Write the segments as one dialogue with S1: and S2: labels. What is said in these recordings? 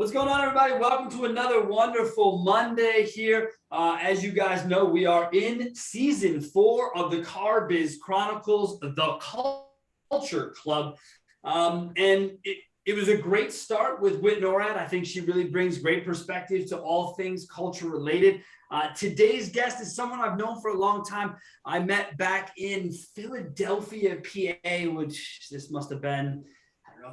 S1: What's going on, everybody? Welcome to another wonderful Monday here. As you guys know, we are in season 4 of the Car Biz Chronicles, the Culture Club. It was a great start with Whit Norad. I think she really brings great perspective to all things culture related. Today's guest is someone I've known for a long time. I met back in Philadelphia, PA, which this must have been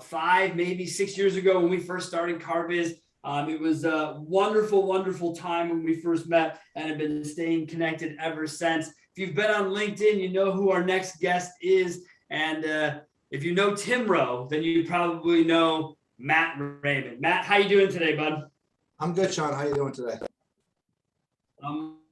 S1: 5, maybe 6 years ago when we first started Car Biz. It was a wonderful, wonderful time when we first met and have been staying connected ever since. If you've been on LinkedIn, you know who our next guest is. And if you know Timro, then you probably know Matt Raymond. Matt, how you doing today, bud?
S2: I'm good, Sean. How you doing today?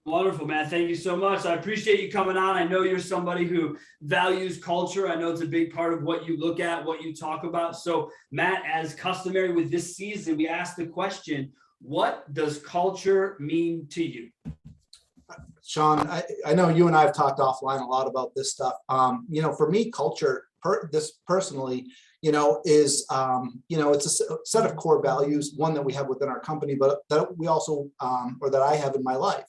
S1: Wonderful, man. Thank you so much. I appreciate you coming on. I know you're somebody who values culture. I know it's a big part of what you look at, what you talk about. So, Matt, as customary with this season, we asked the question, what does culture mean to you?
S2: Sean, I know you and I have talked offline a lot about this stuff. For me, culture, personally, is, it's a set of core values, one that we have within our company, but that we also, or that I have in my life.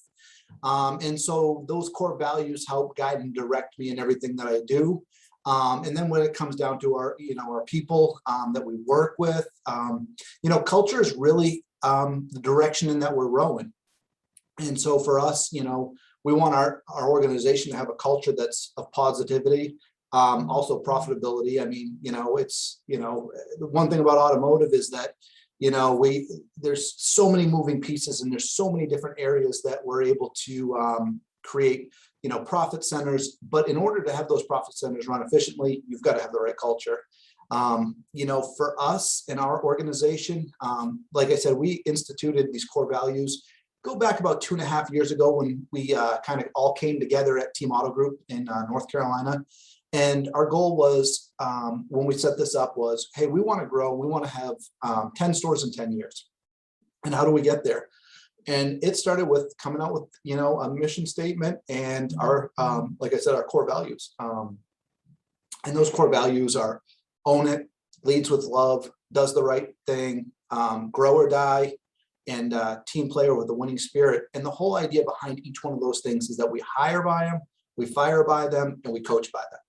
S2: And so those core values help guide and direct me in everything that I do. And then when it comes down to our people that we work with, culture is really the direction in that we're rowing. And so for us, we want our organization to have a culture that's of positivity, also profitability. I mean, the one thing about automotive is that there's so many moving pieces and there's so many different areas that we're able to create, profit centers. But in order to have those profit centers run efficiently, you've got to have the right culture. For us in our organization, like I said, we instituted these core values. Go back about 2.5 years ago when we kind of all came together at Team Auto Group in North Carolina. And our goal was, when we set this up was, hey, we want to grow. We want to have 10 stores in 10 years. And how do we get there? And it started with coming out with, a mission statement and our, like I said, our core values. And those core values are own it, leads with love, does the right thing, grow or die, and team player with a winning spirit. And the whole idea behind each one of those things is that we hire by them, we fire by them, and we coach by them.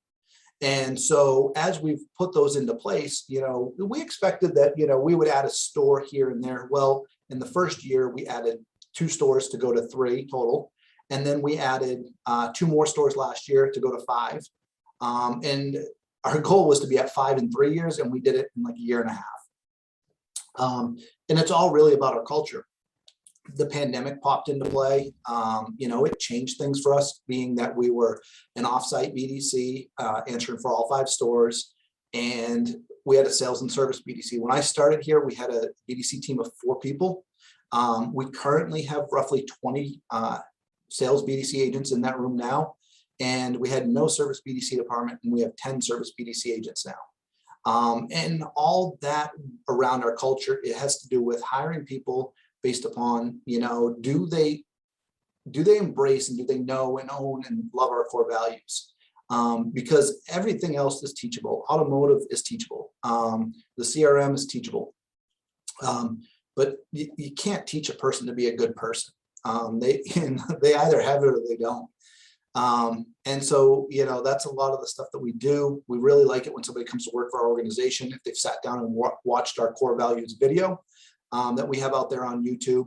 S2: And so as we've put those into place, we expected that, we would add a store here and there. Well, in the first year, we added 2 stores to go to 3 total. And then we added 2 more stores last year to go to 5. And our goal was to be at 5 in 3 years, and we did it in like a year and a half. And it's all really about our culture. The pandemic popped into play. It changed things for us, being that we were an offsite BDC, answering for all 5 stores, and we had a sales and service BDC. When I started here, we had a BDC team of 4 people. We currently have roughly 20 sales BDC agents in that room now, and we had no service BDC department, and we have 10 service BDC agents now. And all that around our culture, it has to do with hiring people based upon, do they embrace and do they know and own and love our core values? Because everything else is teachable. Automotive is teachable. The CRM is teachable. But you can't teach a person to be a good person. They either have it or they don't. And so, that's a lot of the stuff that we do. We really like it when somebody comes to work for our organization, if they've sat down and watched our core values video that we have out there on YouTube,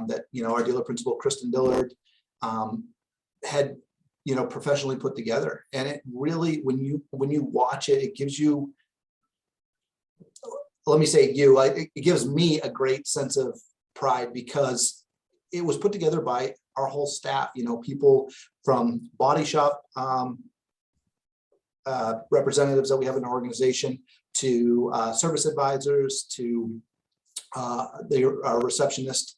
S2: that, our dealer principal, Kristen Dillard, had, professionally put together. And it really, when you watch it, it gives you, let me say it gives me a great sense of pride because it was put together by our whole staff, people from body shop representatives that we have in our organization to service advisors to our receptionist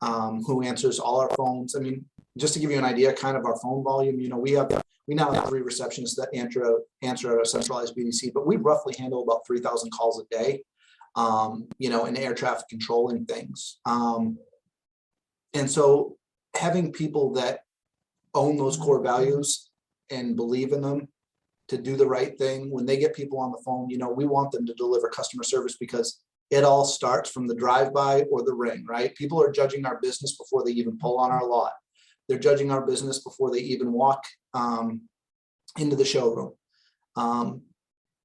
S2: who answers all our phones. I mean, just to give you an idea, kind of our phone volume, we now have 3 receptionists that answer at a centralized BDC, but we roughly handle about 3,000 calls a day, in air traffic controlling things. And so having people that own those core values and believe in them to do the right thing, when they get people on the phone, we want them to deliver customer service because it all starts from the drive-by or the ring, right? People are judging our business before they even pull on our lot. They're judging our business before they even walk into the showroom.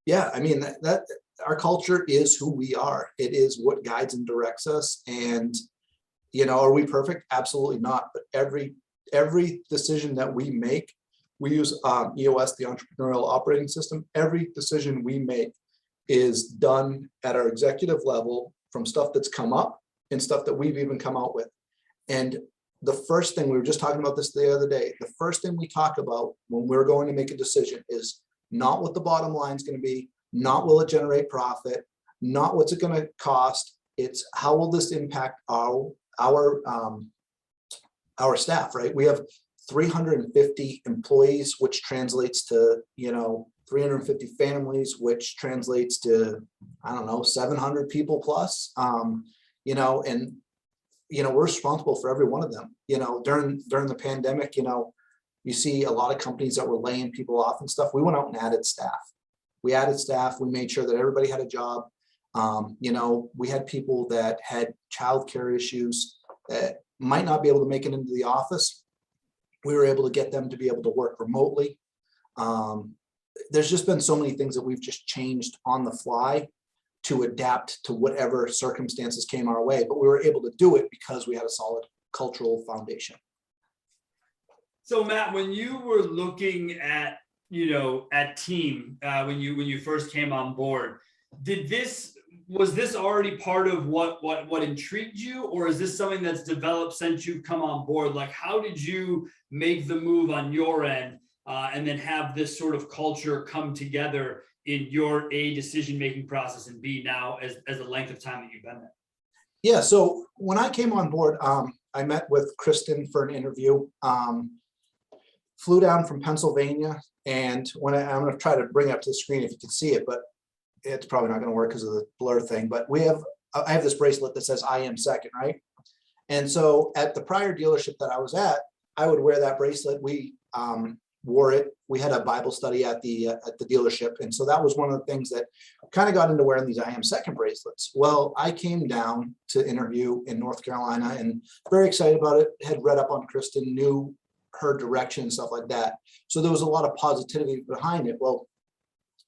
S2: Yeah, I mean, that our culture is who we are. It is what guides and directs us. And, you know, are we perfect? Absolutely not. But every decision that we make, we use EOS, the entrepreneurial operating system. Every decision we make is done at our executive level from stuff that's come up and stuff that we've even come out with. And the first thing, we were just talking about this the other day, the first thing we talk about when we're going to make a decision is not what the bottom line is going to be, not will it generate profit, not what's it going to cost. It's how will this impact our staff, right? We have 350 employees, which translates to, you know, 350 families, which translates to, I don't know, 700 people plus, you know, and, you know, we're responsible for every one of them. You know, during the pandemic, you know, you see a lot of companies that were laying people off and stuff. We went out and added staff. We added staff. We made sure that everybody had a job. You know, we had people that had childcare issues that might not be able to make it into the office. We were able to get them to be able to work remotely. There's just been so many things that we've just changed on the fly to adapt to whatever circumstances came our way, but we were able to do it because we had a solid cultural foundation.
S1: So Matt, when you were looking at, you know, at team, when you first came on board, was this already part of what intrigued you, or is this something that's developed since you've come on board? Like, how did you make the move on your end, and then have this sort of culture come together in your A, decision-making process, and B, now as the length of time that you've been there?
S2: Yeah, so when I came on board, I met with Kristen for an interview, flew down from Pennsylvania, and when I'm going to try to bring it up to the screen if you can see it, but it's probably not going to work because of the blur thing, but I have this bracelet that says I am second, right? And so at the prior dealership that I was at, I would wear that bracelet. We wore it. We had a Bible study at the dealership. And so that was one of the things that kind of got into wearing these I am second bracelets. Well, I came down to interview in North Carolina and very excited about it, had read up on Kristen, knew her direction and stuff like that. So there was a lot of positivity behind it. Well,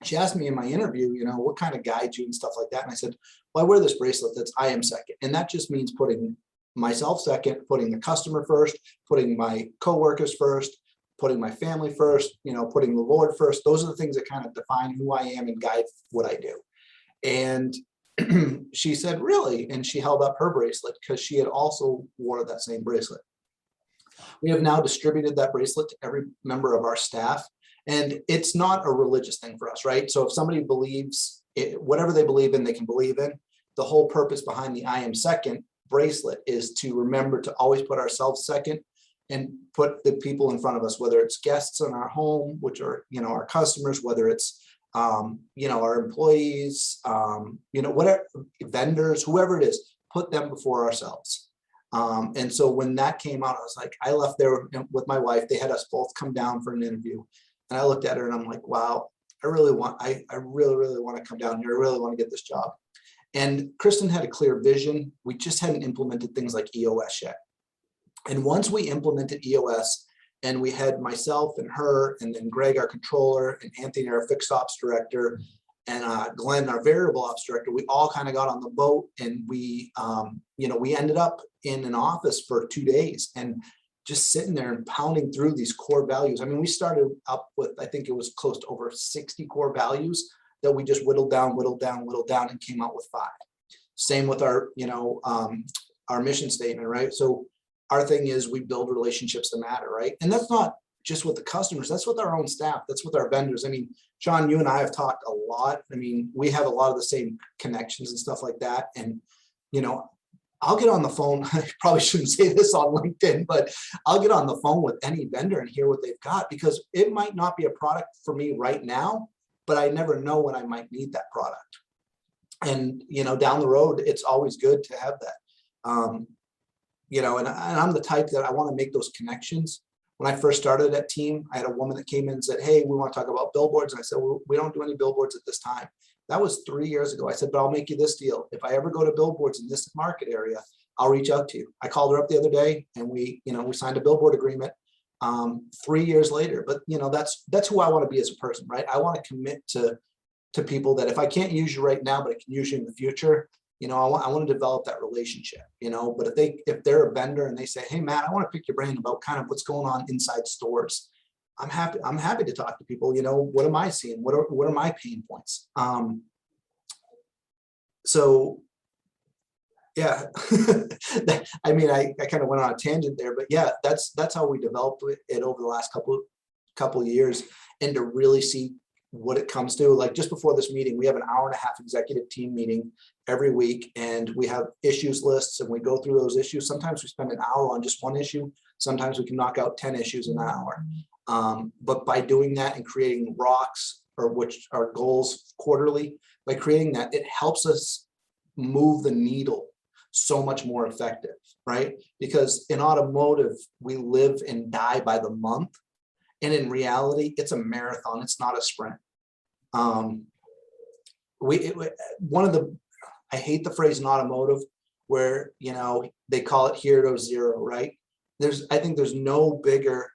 S2: she asked me in my interview, you know, what kind of guides you and stuff like that. And I said, well, I wear this bracelet that's I am second. And that just means putting myself second, putting the customer first, putting my coworkers first, putting my family first, you know, putting the Lord first. Those are the things that kind of define who I am and guide what I do. And she said, really? And she held up her bracelet because she had also wore that same bracelet. We have now distributed that bracelet to every member of our staff. And it's not a religious thing for us, right? So if somebody believes it, whatever they believe in, they can believe in. The whole purpose behind the I am second bracelet is to remember to always put ourselves second and put the people in front of us, whether it's guests in our home, which are, you know, our customers, whether it's, you know, our employees, you know, whatever, vendors, whoever it is, put them before ourselves. And so when that came out, I was like, I left there with my wife. They had us both come down for an interview. And I looked at her and I'm like, wow, I really, really want to come down here. I really want to get this job. And Kristen had a clear vision. We just hadn't implemented things like EOS yet. And once we implemented EOS and we had myself and her, and then Greg, our controller, and Anthony, our fixed ops director, and Glenn, our variable ops director, we all kind of got on the boat, and we, you know, we ended up in an office for 2 days and just sitting there and pounding through these core values. I mean, we started up with, I think it was close to over 60 core values that we just whittled down, and came out with 5. Same with our, you know, our mission statement, right? So our thing is we build relationships that matter, right? And that's not just with the customers, that's with our own staff, that's with our vendors. I mean, Sean, you and I have talked a lot. I mean, we have a lot of the same connections and stuff like that. And, you know, I'll get on the phone. I probably shouldn't say this on LinkedIn, but I'll get on the phone with any vendor and hear what they've got, because it might not be a product for me right now, but I never know when I might need that product. And, you know, down the road, it's always good to have that. You know, and I'm the type that I want to make those connections. When I first started that team, I had a woman that came in and said, hey, we want to talk about billboards. And I said, well, we don't do any billboards at this time. That was 3 years ago. I said, but I'll make you this deal. If I ever go to billboards in this market area, I'll reach out to you. I called her up the other day and we signed a billboard agreement 3 years later. But that's who I want to be as a person, right? I want to commit to people that if I can't use you right now, but I can use you in the future, I want to develop that relationship, but if they're a vendor and they say, hey, Matt, I want to pick your brain about kind of what's going on inside stores. I'm happy to talk to people. What am I seeing? What are my pain points? So yeah, I mean, I kind of went on a tangent there, but yeah, that's how we developed it over the last couple of years, and to really see what it comes to. Like just before this meeting, we have an hour-and-a-half executive team meeting every week, and we have issues lists and we go through those issues. Sometimes we spend an hour on just one issue. Sometimes we can knock out 10 issues in an hour. But by doing that and creating rocks, or which are goals quarterly, by creating that, it helps us move the needle so much more effective, right? Because in automotive, we live and die by the month. And in reality, it's a marathon. It's not a sprint. I hate the phrase in automotive where, they call it hero zero, right? I think there's no bigger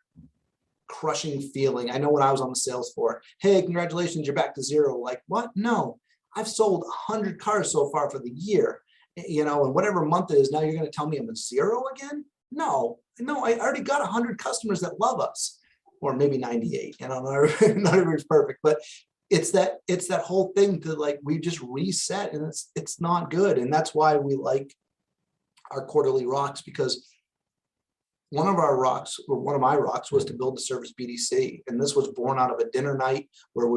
S2: crushing feeling. I know when I was on the sales floor, hey, congratulations, you're back to zero. Like, what? No, I've sold 100 cars so far for the year, and whatever month it is, now you're going to tell me I'm at zero again? No, I already got 100 customers that love us, or maybe 98, not everybody's perfect, but it's that whole thing to like, we just reset, and it's not good. And that's why we like our quarterly rocks, because one of my rocks was to build a service BDC. And this was born out of a dinner night where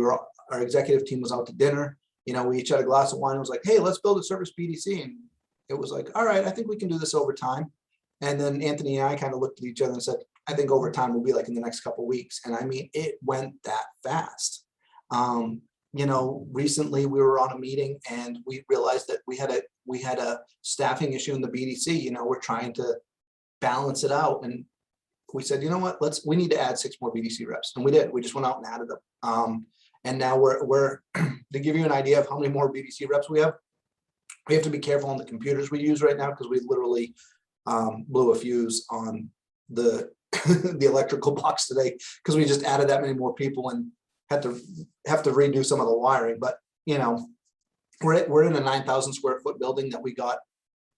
S2: our executive team was out to dinner. We each had a glass of wine and was like, hey, let's build a service BDC. And it was like, all right, I think we can do this over time. And then Anthony and I kind of looked at each other and said, I think over time will be like in the next couple of weeks. And I mean, it went that fast. Recently we were on a meeting and we realized that we had a staffing issue in the BDC. We're trying to balance it out. And we said, you know what, we need to add 6 more BDC reps. And we did. We just went out and added them. And now we're to give you an idea of how many more BDC reps we have to be careful on the computers we use right now, because we literally blew a fuse on the the electrical box today, because we just added that many more people and have to redo some of the wiring. But we're in a 9,000 square foot building that we got.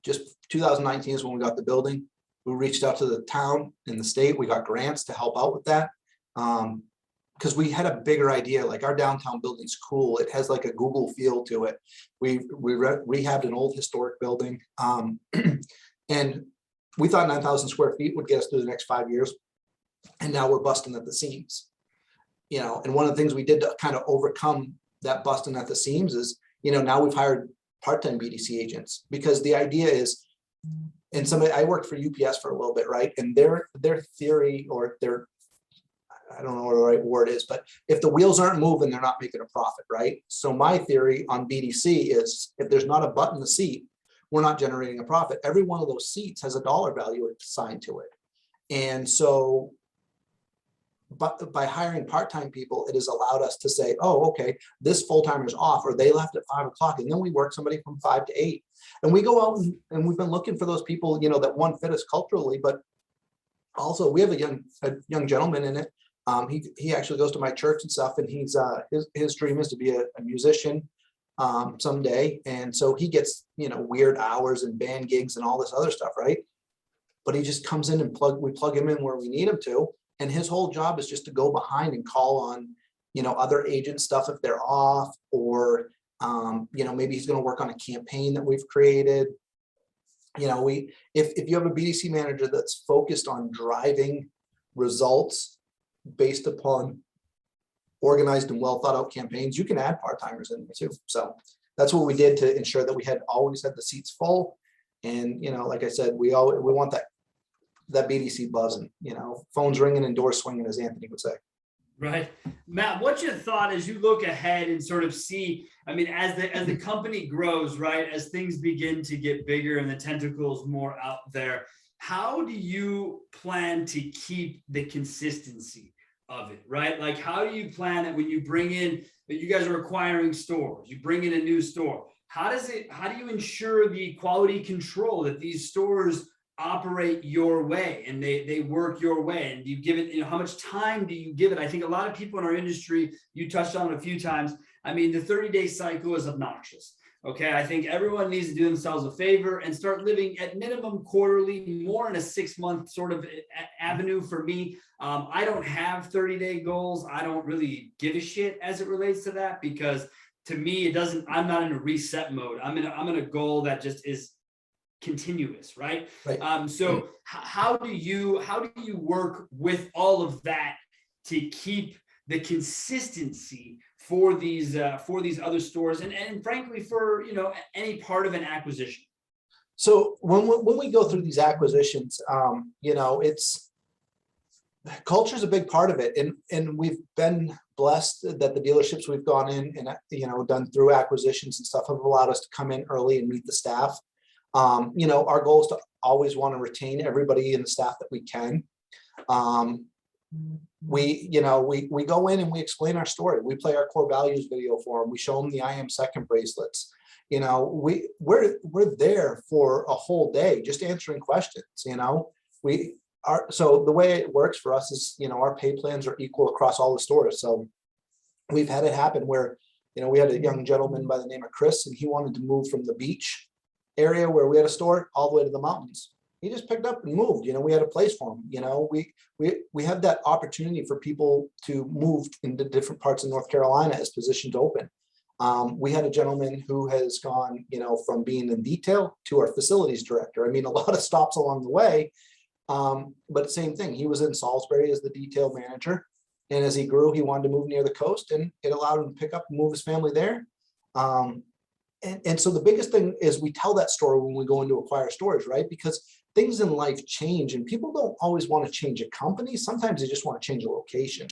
S2: Just 2019 is when we got the building. We reached out to the town and the state. We got grants to help out with that, because we had a bigger idea. Like, our downtown building's cool. It has like a Google feel to it. We rehabbed an old historic building, and we thought 9,000 square feet would get us through the next 5 years. And now we're busting at the seams. And one of the things we did to kind of overcome that busting at the seams is, now we've hired part-time BDC agents, because the idea is, and I worked for UPS for a little bit, right? And their theory, or I don't know what the right word is, but if the wheels aren't moving, they're not making a profit, right? So my theory on BDC is, if there's not a butt in the seat, we're not generating a profit. Every one of those seats has a dollar value assigned to it. And so, but by hiring part-time people, it has allowed us to say, oh, okay, this full-timer's off, or they left at 5 o'clock, and then we work somebody from 5 to 8. And we go out and we've been looking for those people, that one fit us culturally, but also we have a young gentleman in it. He actually goes to my church and stuff, and he's his dream is to be a musician someday. And so he gets, weird hours and band gigs and all this other stuff, right? But he just comes in and we plug him in where we need him to. And his whole job is just to go behind and call on, other agent stuff if they're off, or, maybe he's going to work on a campaign that we've created. If you have a BDC manager that's focused on driving results based upon organized and well thought out campaigns, you can add part-timers in there too. So that's what we did to ensure that we always had the seats full. And, like I said, we want that BDC buzzing, phones ringing and doors swinging, as Anthony would say.
S1: Right. Matt, what's your thought as you look ahead and sort of see, as the company grows, right, as things begin to get bigger and the tentacles more out there, how do you plan to keep the consistency of it, right? Like, how do you plan that when you bring in, that you guys are acquiring stores, you bring in a new store, how do you ensure the quality control that these stores operate your way and they work your way? And you give it, how much time do you give it? I think a lot of people in our industry, you touched on it a few times. I mean, the 30-day cycle is obnoxious. Okay, I think everyone needs to do themselves a favor and start living at minimum quarterly, more in a 6-month sort of avenue for me. I don't have 30-day goals. I don't really give a shit as it relates to that, because to me, it doesn't, I'm not in a reset mode. I'm in a goal that just is continuous, right?
S2: Right.
S1: So how do you work with all of that to keep the consistency for these other stores and frankly for any part of an acquisition?
S2: So when we go through these acquisitions, it's culture is a big part of it, and we've been blessed that the dealerships we've gone in and done through acquisitions and stuff have allowed us to come in early and meet the staff. Our goal is to always want to retain everybody in the staff that we can. We go in and we explain our story. We play our core values video for them. We show them the I Am Second bracelets. We're there for a whole day just answering questions. So the way it works for us is, our pay plans are equal across all the stores. So we've had it happen where, we had a young gentleman by the name of Chris, and he wanted to move from the beach area where we had a store all the way to the mountains. He just picked up and moved. We had a place for him. We have that opportunity for people to move into different parts of North Carolina as positions open. We had a gentleman who has gone, from being in detail to our facilities director. I mean, a lot of stops along the way. But same thing, he was in Salisbury as the detail manager. And as he grew, he wanted to move near the coast, and it allowed him to pick up and move his family there. And so the biggest thing is we tell that story when we go into acquire stores, right? Because things in life change, and people don't always want to change a company. Sometimes they just want to change a location.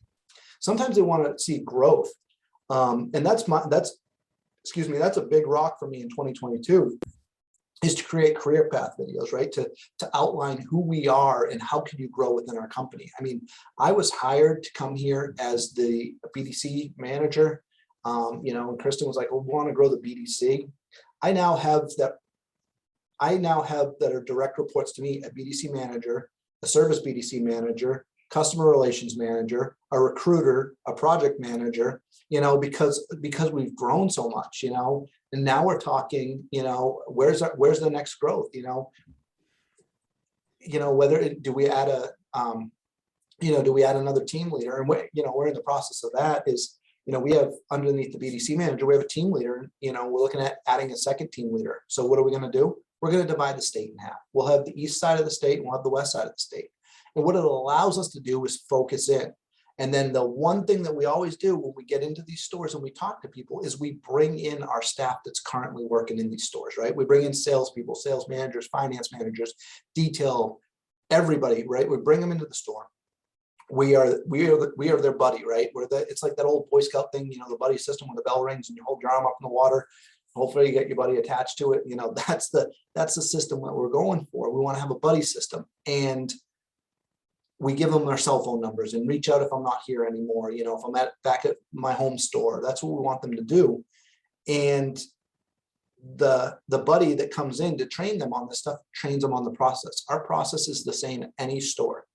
S2: Sometimes they want to see growth. And that's a big rock for me in 2022, is to create career path videos, right? To outline who we are and how can you grow within our company. I mean, I was hired to come here as the BDC manager. And Kristen was like, well, we want to grow the BDC. I now have that are direct reports to me: a BDC manager, a service BDC manager, customer relations manager, a recruiter, a project manager, because we've grown so much, and now we're talking, where's the next growth, do we add another team leader? And we're in the process of that. Is we have underneath the BDC manager, we have a team leader, we're looking at adding a second team leader. So what are we going to do? We're going to divide the state in half. We'll have the east side of the state and we'll have the west side of the state. And what it allows us to do is focus in. And then the one thing that we always do when we get into these stores and we talk to people is we bring in our staff that's currently working in these stores, right? We bring in salespeople, sales managers, finance managers, detail, everybody, right? We bring them into the store. We are their buddy, right? It's like that old Boy Scout thing, the buddy system where the bell rings and you hold your arm up in the water. Hopefully you get your buddy attached to it. That's the system that we're going for. We want to have a buddy system, and we give them their cell phone numbers and reach out if I'm not here anymore. If I'm back at my home store, that's what we want them to do. And the buddy that comes in to train them on this stuff trains them on the process. Our process is the same at any store.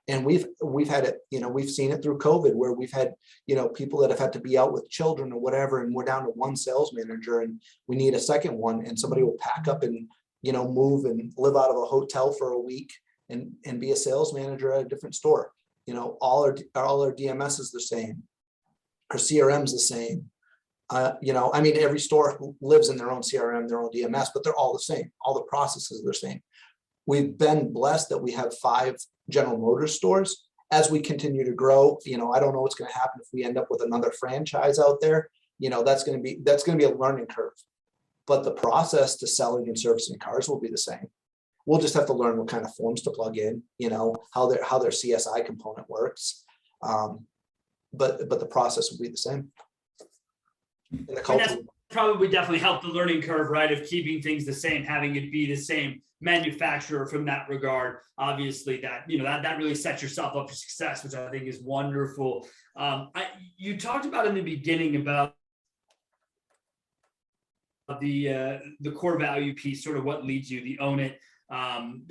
S2: And we've had it, we've seen it through COVID, where we've had, people that have had to be out with children or whatever, and we're down to one sales manager and we need a second one, and somebody will pack up and, move and live out of a hotel for a week and be a sales manager at a different store. All our DMS is the same. Our CRM is the same. Every store lives in their own CRM, their own DMS, but they're all the same. All the processes are the same. We've been blessed that we have 5 General Motors stores. As we continue to grow, I don't know what's going to happen if we end up with another franchise out there. That's going to be a learning curve. But the process to selling and servicing cars will be the same. We'll just have to learn what kind of forms to plug in, how their CSI component works. But the process will be the same. And the culture.
S1: probably definitely helped the learning curve, right? Of keeping things the same, having it be the same manufacturer from that regard. Obviously, that really sets yourself up for success, which I think is wonderful. You talked about in the beginning about the core value piece, sort of what leads you, the own it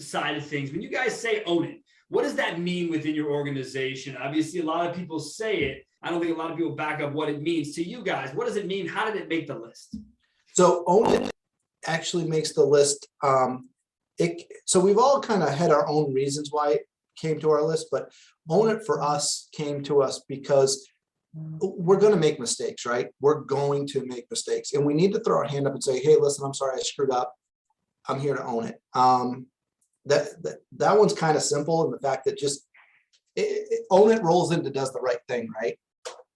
S1: side of things. When you guys say own it, what does that mean within your organization? Obviously, a lot of people say it. I don't think a lot of people back up what it means to you guys. What does it mean? How did it make the list?
S2: So own it actually makes the list. So we've all kind of had our own reasons why it came to our list, but own it for us came to us because we're going to make mistakes, right? We're going to make mistakes, and we need to throw our hand up and say, hey, listen, I'm sorry, I screwed up. I'm here to own it. That one's kind of simple in the fact that just own it rolls into does the right thing, right?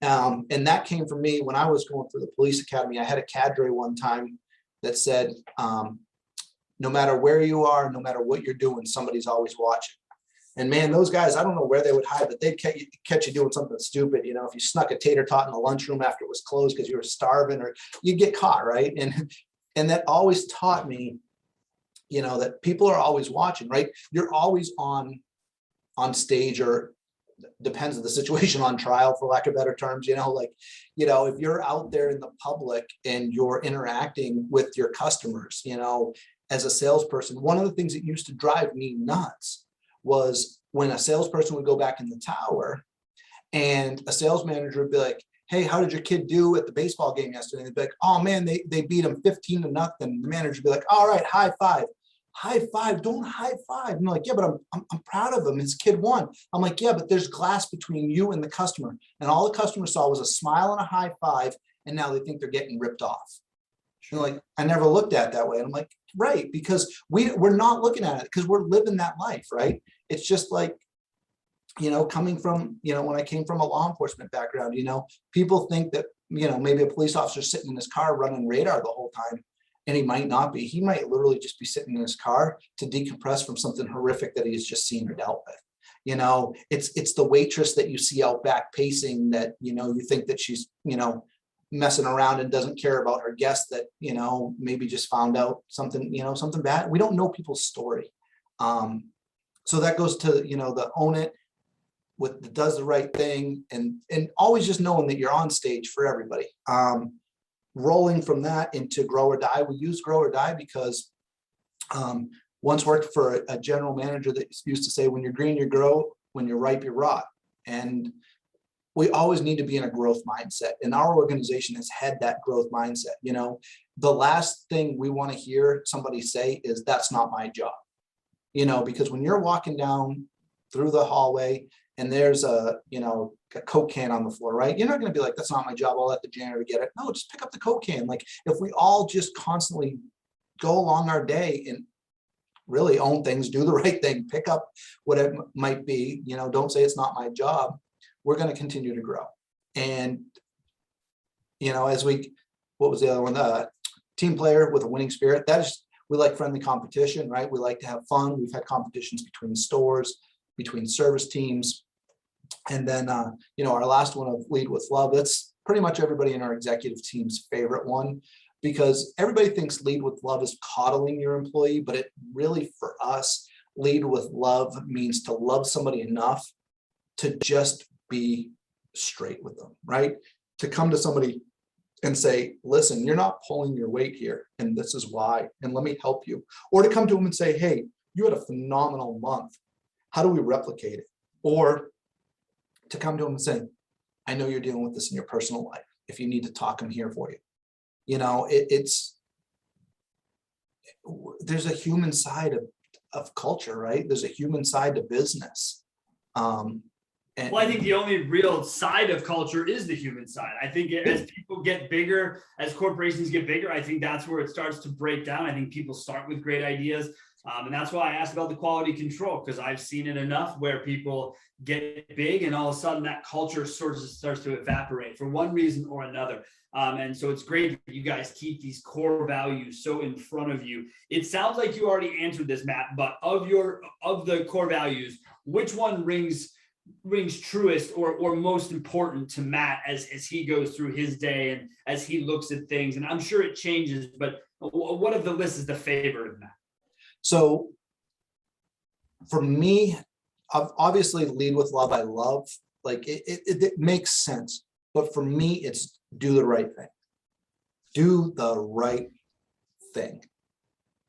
S2: And that came from me when I was going through the police academy. I had a cadre one time that said, no matter where you are, no matter what you're doing, somebody's always watching. And man, those guys, I don't know where they would hide, but they'd catch you doing something stupid. You know, if you snuck a tater tot in the lunchroom after it was closed because you were starving, or you'd get caught, right? And that always taught me, that people are always watching, right? You're always on stage, or depends on the situation, on trial, for lack of better terms, if you're out there in the public and you're interacting with your customers, as a salesperson, one of the things that used to drive me nuts was when a salesperson would go back in the tower and a sales manager would be like, hey, how did your kid do at the baseball game yesterday? And they'd be like, oh man, they beat him 15-0. The manager would be like, all right, high five. High five, don't high five. And I'm like, yeah, but I'm proud of him. His kid won. I'm like, yeah, but there's glass between you and the customer. And all the customer saw was a smile and a high five. And now they think they're getting ripped off. And like, I never looked at it that way. And I'm like, right, because we're not looking at it because we're living that life, right? It's just like, coming from, when I came from a law enforcement background, people think that, maybe a police officer sitting in his car running radar the whole time. And he might not be. He might literally just be sitting in his car to decompress from something horrific that he's just seen or dealt with. It's the waitress that you see out back pacing that, you think that she's, messing around and doesn't care about her guest that, maybe just found out something, something bad. We don't know people's story. So that goes to, the own it with the does the right thing, and always just knowing that you're on stage for everybody. Rolling from that into grow or die. We use grow or die because once worked for a general manager that used to say, when you're green, you grow, when you're ripe, you rot. And we always need to be in a growth mindset. And our organization has had that growth mindset. The last thing we want to hear somebody say is, that's not my job. Because when you're walking down through the hallway and there's a Coke can on the floor, right? You're not going to be like, that's not my job, I'll let the janitor get it. No, just pick up the Coke can. Like, if we all just constantly go along our day and really own things, do the right thing, pick up what it might be, don't say it's not my job, we're going to continue to grow. And, as what was the other one? Team player with a winning spirit. We like friendly competition, right? We like to have fun. We've had competitions between stores, between service teams. And then, our last one of lead with love, that's pretty much everybody in our executive team's favorite one, because everybody thinks lead with love is coddling your employee, but it really, for us, lead with love means to love somebody enough to just be straight with them, right? To come to somebody and say, listen, you're not pulling your weight here, and this is why, and let me help you. Or to come to them and say, hey, you had a phenomenal month. How do we replicate it? Or to come to them and say, I know you're dealing with this in your personal life. If you need to talk, I'm here for you. There's a human side of culture, right? There's a human side to business.
S1: Well, I think the only real side of culture is the human side. I think as people get bigger, as corporations get bigger, I think that's where it starts to break down. I think people start with great ideas. And that's why I asked about the quality control, because I've seen it enough where people get big and all of a sudden that culture sort of starts to evaporate for one reason or another. And so it's great that you guys keep these core values so in front of you. It sounds like you already answered this, Matt, but of the core values, which one rings rings truest or most important to Matt as he goes through his day and as he looks at things? And I'm sure it changes, but what of the list is the favorite of Matt?
S2: So for me, obviously lead with love. I love, like, it makes sense. But for me, it's do the right thing. Do the right thing.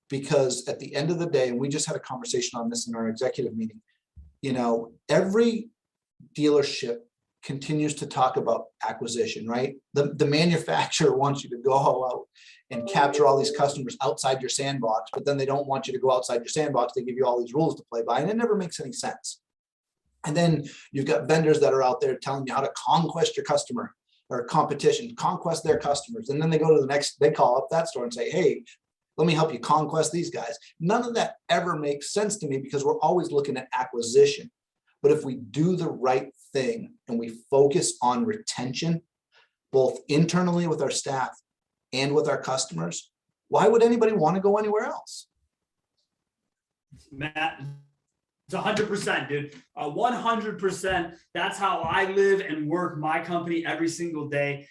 S2: Because at the end of the day, and we just had a conversation on this in our executive meeting, every dealership continues to talk about acquisition, right? The manufacturer wants you to go out and capture all these customers outside your sandbox, but then they don't want you to go outside your sandbox. They give you all these rules to play by, and it never makes any sense. And then you've got vendors that are out there telling you how to conquest your customer, or competition, conquest their customers. And then they go to the next, they call up that store and say, hey, let me help you conquest these guys. None of that ever makes sense to me, because we're always looking at acquisition. But if we do the right thing and we focus on retention, both internally with our staff and with our customers, why would anybody want to go anywhere else?
S1: Matt, it's 100%, dude. 100%. That's how I live and work my company every single day.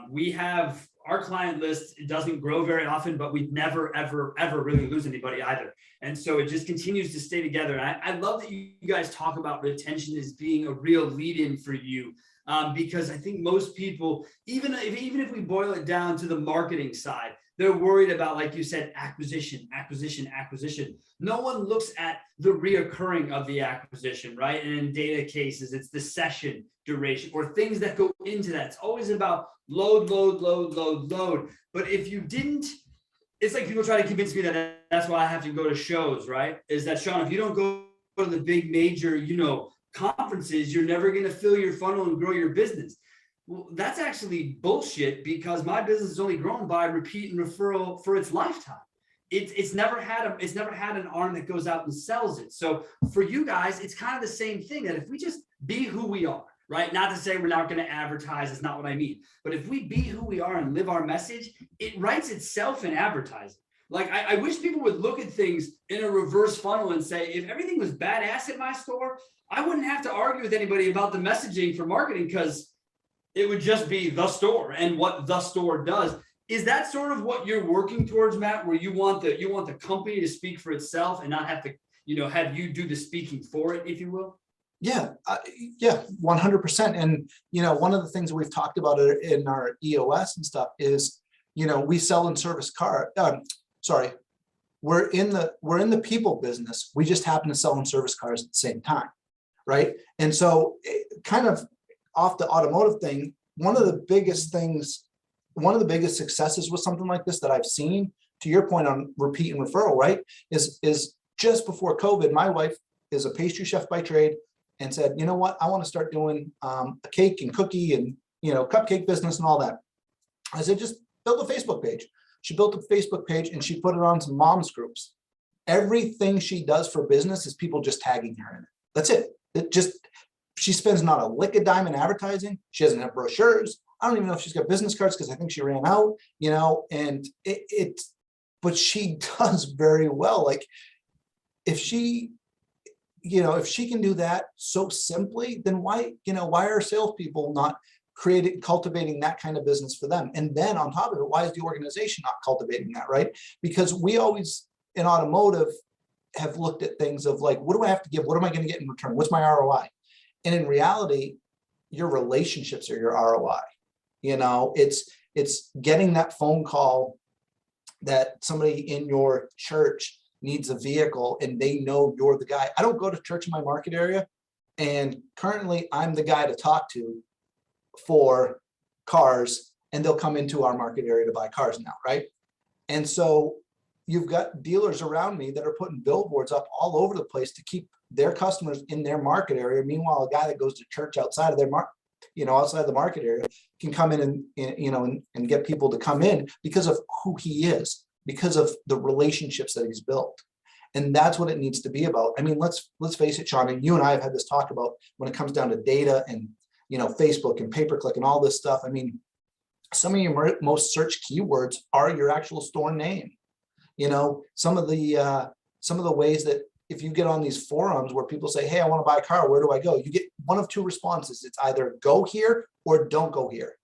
S1: We have our client list. It doesn't grow very often, but we never, ever, ever really lose anybody either. And so it just continues to stay together. And I love that you guys talk about retention as being a real lead-in for you, because I think most people, even if we boil it down to the marketing side, they're worried about, like you said, acquisition. No one looks at the reoccurring of the acquisition, right? And in data cases, it's the session duration or things that go into that. It's always about load. But if you didn't, it's like people try to convince me that that's why I have to go to shows, right? Is that, Sean, if you don't go to the big major, conferences, you're never going to fill your funnel and grow your business. Well, that's actually bullshit, because my business is only grown by repeat and referral for its lifetime. It's never had an arm that goes out and sells it. So for you guys, it's kind of the same thing, that if we just be who we are, right? Not to say we're not going to advertise, it's not what I mean. But if we be who we are and live our message, it writes itself in advertising. Like, I wish people would look at things in a reverse funnel and say, if everything was badass at my store, I wouldn't have to argue with anybody about the messaging for marketing, because it would just be the store and what the store does. Is that sort of what you're working towards, Matt, where you want the company to speak for itself and not have to, have you do the speaking for it, if you will?
S2: Yeah, 100%. And, one of the things we've talked about in our EOS and stuff is, we sell and service we're in the people business. We just happen to sell and service cars at the same time, right? And so, kind of off the automotive thing, one of the biggest successes with something like this that I've seen, to your point on repeat and referral, right, is just before COVID, my wife is a pastry chef by trade, and said, you know what, I want to start doing a cake and cookie and cupcake business and all that. I said, just build a Facebook page. She built a Facebook page and she put it on some moms groups. Everything she does for business is people just tagging her in it. That's it. She spends not a lick of dime in advertising. She doesn't have brochures. I don't even know if she's got business cards, because I think she ran out, and but she does very well. Like, if she can do that so simply, then why are salespeople not cultivating that kind of business for them? And then on top of it, why is the organization not cultivating that, right? Because we always in automotive have looked at things of like, what do I have to give? What am I going to get in return? What's my ROI? And in reality, your relationships are your ROI. It's getting that phone call that somebody in your church needs a vehicle and they know you're the guy. I don't go to church in my market area, and currently I'm the guy to talk to for cars, and they'll come into our market area to buy cars now, right? And so you've got dealers around me that are putting billboards up all over the place to keep their customers in their market area. Meanwhile, a guy that goes to church outside of their outside the market area can come in and get people to come in because of who he is, because of the relationships that he's built. And that's what it needs to be about. I mean, let's face it, Sean, and you and I have had this talk about when it comes down to data and, Facebook and pay-per-click and all this stuff. I mean, some of your most searched keywords are your actual store name. Some of the ways that if you get on these forums where people say, hey, I want to buy a car, where do I go? You get one of two responses. It's either go here or don't go here.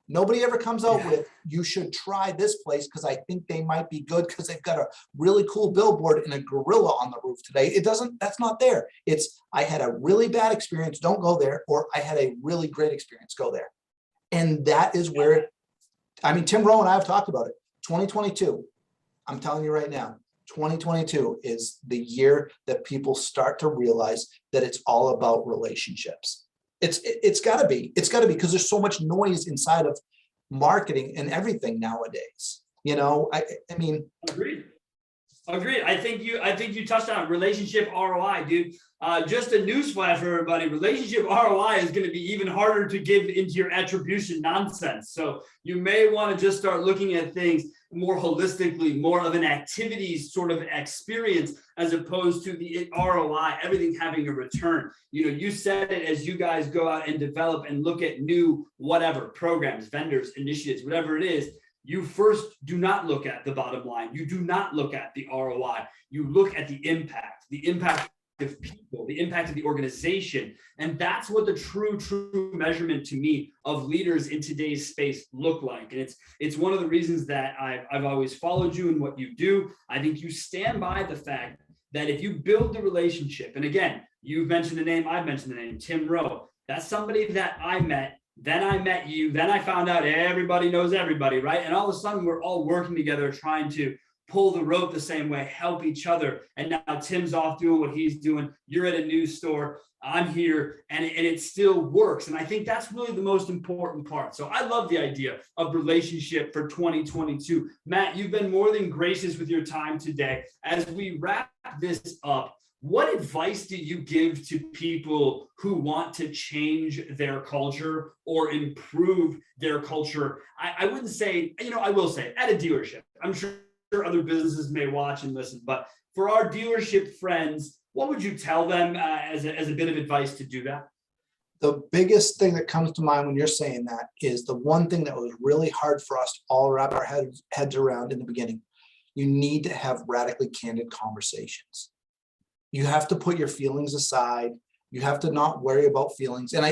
S2: Nobody ever comes out with, you should try this place because I think they might be good because they've got a really cool billboard and a gorilla on the roof today. It doesn't, that's not there. It's, I had a really bad experience, don't go there, or I had a really great experience, go there. And that is where, I mean, Tim Rowe and I have talked about it. 2022, I'm telling you right now, 2022 is the year that people start to realize that it's all about relationships. It's got to be because there's so much noise inside of marketing and everything nowadays. You know, I mean,
S1: agreed. I think you touched on relationship ROI, dude. Just a newsflash for everybody: relationship ROI is going to be even harder to give into your attribution nonsense. So you may want to just start looking at things more holistically, more of an activities sort of experience, as opposed to the ROI, everything having a return. You know, you said it, as you guys go out and develop and look at new whatever programs, vendors, initiatives, whatever it is. You first do not look at the bottom line. You do not look at the ROI. You look at the impact of people, the impact of the organization. And that's what the true measurement to me of leaders in today's space look like. And it's one of the reasons that I've always followed you in what you do. I think you stand by the fact that if you build the relationship, and again, you've mentioned the name, I've mentioned the name, Tim Rowe, that's somebody that I met. Then I met you. Then I found out everybody knows everybody, right? And all of a sudden, we're all working together, trying to pull the rope the same way, help each other. And now Tim's off doing what he's doing. You're at a news store. I'm here, and it still works. And I think that's really the most important part. So I love the idea of relationship for 2022. Matt, you've been more than gracious with your time today. As we wrap this up, what advice do you give to people who want to change their culture or improve their culture? I wouldn't say, I will say at a dealership. I'm sure other businesses may watch and listen, but for our dealership friends, what would you tell them as a bit of advice to do that?
S2: The biggest thing that comes to mind when you're saying that is the one thing that was really hard for us to all wrap our heads around in the beginning. You need to have radically candid conversations. You have to put your feelings aside. You have to not worry about feelings. And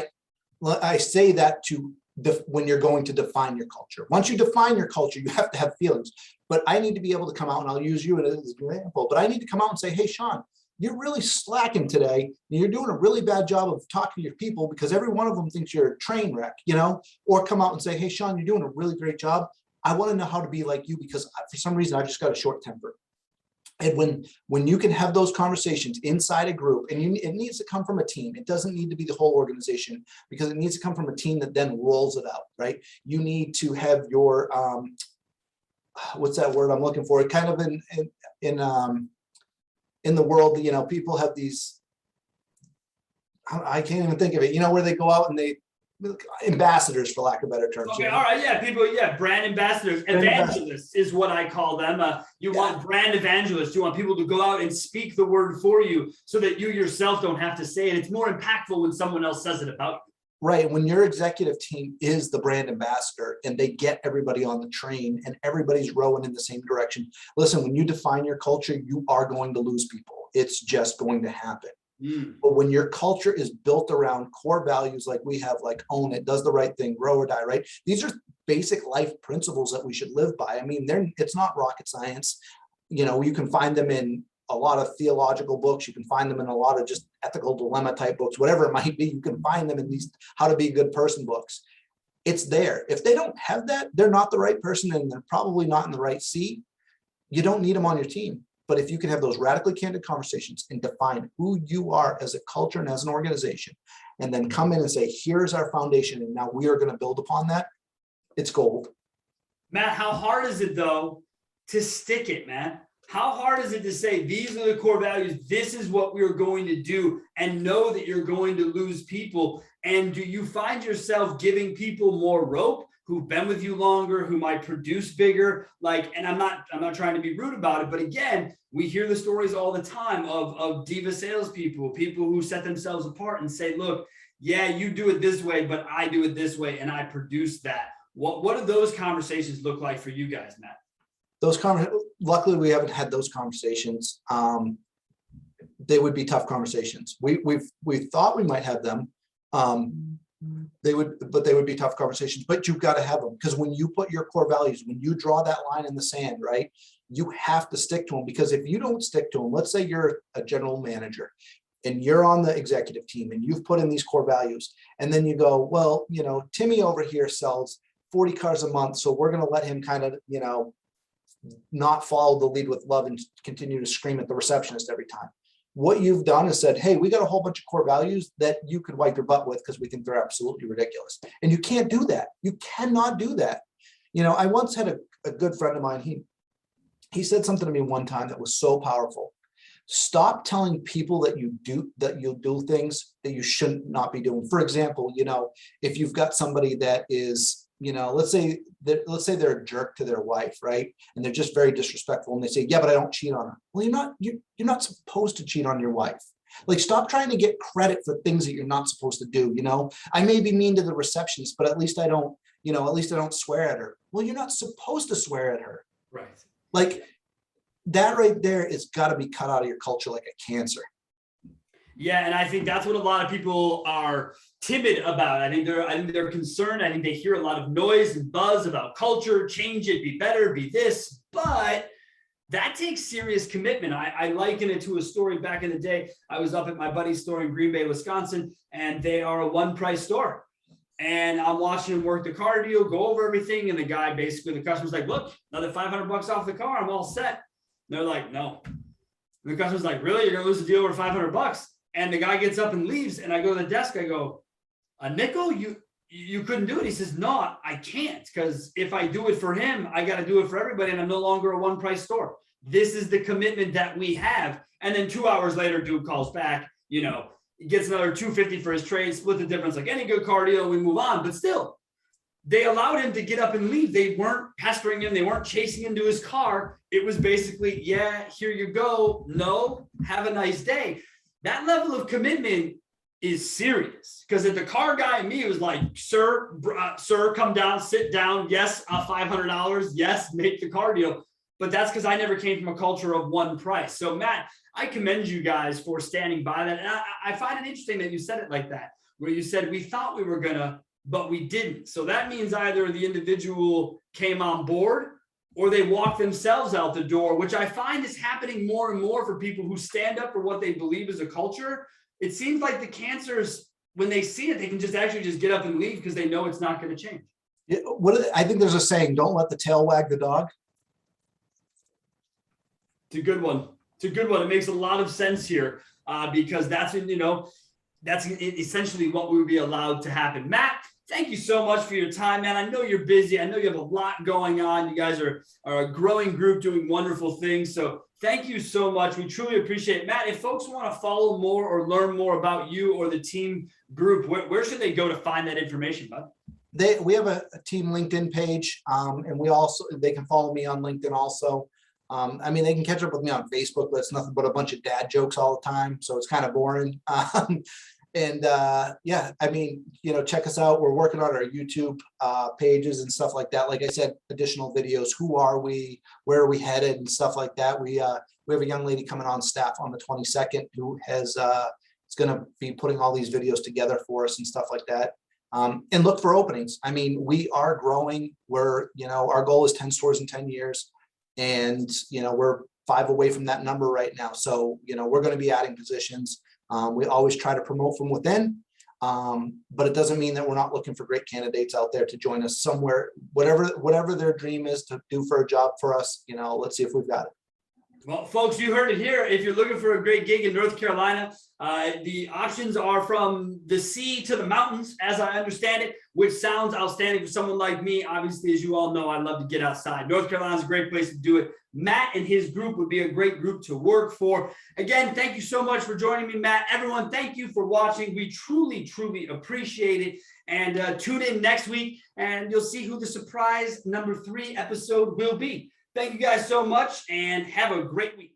S2: I say that to when you're going to define your culture. Once you define your culture, you have to have feelings. But I need to be able to come out, and I'll use you as an example, but I need to come out and say, hey, Sean, you're really slacking today. And you're doing a really bad job of talking to your people because every one of them thinks you're a train wreck, or come out and say, hey, Sean, you're doing a really great job. I want to know how to be like you because for some reason, I just got a short temper. And when you can have those conversations inside a group, and it needs to come from a team. It doesn't need to be the whole organization because it needs to come from a team that then rolls it out, right? You need to have your, what's that word I'm looking for? Kind of in the world, people have these, I can't even think of it, where they go out and they, ambassadors, for lack of better terms.
S1: Okay, all right, people, brand ambassadors, evangelists is what I call them. You want brand evangelists. You want people to go out and speak the word for you so that you yourself don't have to say it. It's more impactful when someone else says it about you.
S2: Right. When your executive team is the brand ambassador and they get everybody on the train and everybody's rowing in the same direction. Listen, when you define your culture, you are going to lose people. It's just going to happen. But when your culture is built around core values like we have, like own it, does the right thing, grow or die, right? These are basic life principles that we should live by. I mean, it's not rocket science. You can find them in a lot of theological books. You can find them in a lot of just ethical dilemma type books, whatever it might be. You can find them in these how to be a good person books. It's there. If they don't have that, they're not the right person and they're probably not in the right seat. You don't need them on your team. But if you can have those radically candid conversations and define who you are as a culture and as an organization, and then come in and say, here's our foundation, and now we are going to build upon that, it's gold.
S1: Matt, how hard is it, though, to stick it, man? How hard is it to say, these are the core values, this is what we're going to do, and know that you're going to lose people? And do you find yourself giving people more rope who've been with you longer, who might produce bigger? And I'm not trying to be rude about it, but again, we hear the stories all the time of diva salespeople, people who set themselves apart and say, look, yeah, you do it this way, but I do it this way, and I produce that. What do those conversations look like for you guys, Matt?
S2: Luckily, we haven't had those conversations. they would be tough conversations. We thought we might have them. They would be tough conversations, but you've got to have them, because when you put your core values, when you draw that line in the sand, right, you have to stick to them. Because if you don't stick to them, let's say you're a general manager and you're on the executive team and you've put in these core values, and then you go, well, Timmy over here sells 40 cars a month, so we're going to let him kind of, not follow the lead with love and continue to scream at the receptionist every time. What you've done is said, hey, we got a whole bunch of core values that you could wipe your butt with because we think they're absolutely ridiculous. And you can't do that. You cannot do that. I once had a good friend of mine. He said something to me one time that was so powerful. Stop telling people that you'll do things that you shouldn't not be doing. For example, if you've got somebody that is, let's say they're a jerk to their wife, right? And they're just very disrespectful, and they say, yeah, but I don't cheat on her. Well, you're not supposed to cheat on your wife. Like, stop trying to get credit for things that you're not supposed to do. I may be mean to the receptionist, but at least I don't swear at her. Well, you're not supposed to swear at her.
S1: Right.
S2: Like, that right there is got to be cut out of your culture like a cancer.
S1: Yeah, and I think that's what a lot of people are timid about. I think they're concerned. I think they hear a lot of noise and buzz about culture, change it, be better, be this, but that takes serious commitment. I liken it to a story back in the day. I was up at my buddy's store in Green Bay, Wisconsin, and they are a one-price store. And I'm watching him work the car deal, go over everything, and the guy, basically, the customer's like, look, another $500 off the car, I'm all set. And they're like, no. And the customer's like, really? You're gonna lose the deal over $500? And the guy gets up and leaves, and I go to the desk, I go, a nickel? You couldn't do it? He says, no, I can't, because if I do it for him, I got to do it for everybody, and I'm no longer a one-price store. This is the commitment that we have. And then 2 hours later, dude calls back, he gets another $250 for his trade, split the difference like any good car deal, we move on. But still, they allowed him to get up and leave. They weren't pestering him. They weren't chasing him to his car. It was basically, yeah, here you go. No, have a nice day. That level of commitment is serious, because if the car guy and me was like, sir, come down, sit down. Yes, $500. Yes, make the car deal. But that's because I never came from a culture of one price. So Matt, I commend you guys for standing by that. And I find it interesting that you said it like that, where you said, we thought we were gonna, but we didn't. So that means either the individual came on board or they walk themselves out the door, which I find is happening more and more for people who stand up for what they believe is a culture. It seems like the cancers, when they see it, they can just get up and leave because they know it's not going to change.
S2: Yeah, I think there's a saying, don't let the tail wag the dog.
S1: It's a good one. It makes a lot of sense here because that's essentially what would be allowed to happen. Matt, thank you so much for your time, man. I know you're busy. I know you have a lot going on. You guys are a growing group doing wonderful things. So thank you so much. We truly appreciate it. Matt, if folks want to follow more or learn more about you or the team group, where should they go to find that information, bud?
S2: We have a team LinkedIn page, and they can follow me on LinkedIn also. They can catch up with me on Facebook, but it's nothing but a bunch of dad jokes all the time. So it's kind of boring. Check us out. We're working on our YouTube pages and stuff like that. Like I said, additional videos. Who are we? Where are we headed? And stuff like that. We have a young lady coming on staff on the 22nd who is going to be putting all these videos together for us and stuff like that. And look for openings. We are growing. Our goal is 10 stores in 10 years. And, we're 5 away from that number right now. So, we're going to be adding positions. We always try to promote from within, but it doesn't mean that we're not looking for great candidates out there to join us somewhere, whatever their dream is to do for a job for us. Let's see if we've got it.
S1: Well, folks, you heard it here. If you're looking for a great gig in North Carolina, the options are from the sea to the mountains, as I understand it, which sounds outstanding for someone like me. Obviously, as you all know, I love to get outside. North Carolina is a great place to do it. Matt and his group would be a great group to work for. Again, thank you so much for joining me, Matt. Everyone, thank you for watching. We truly, truly appreciate it. And tune in next week, and you'll see who the surprise number 3 episode will be. Thank you guys so much, and have a great week.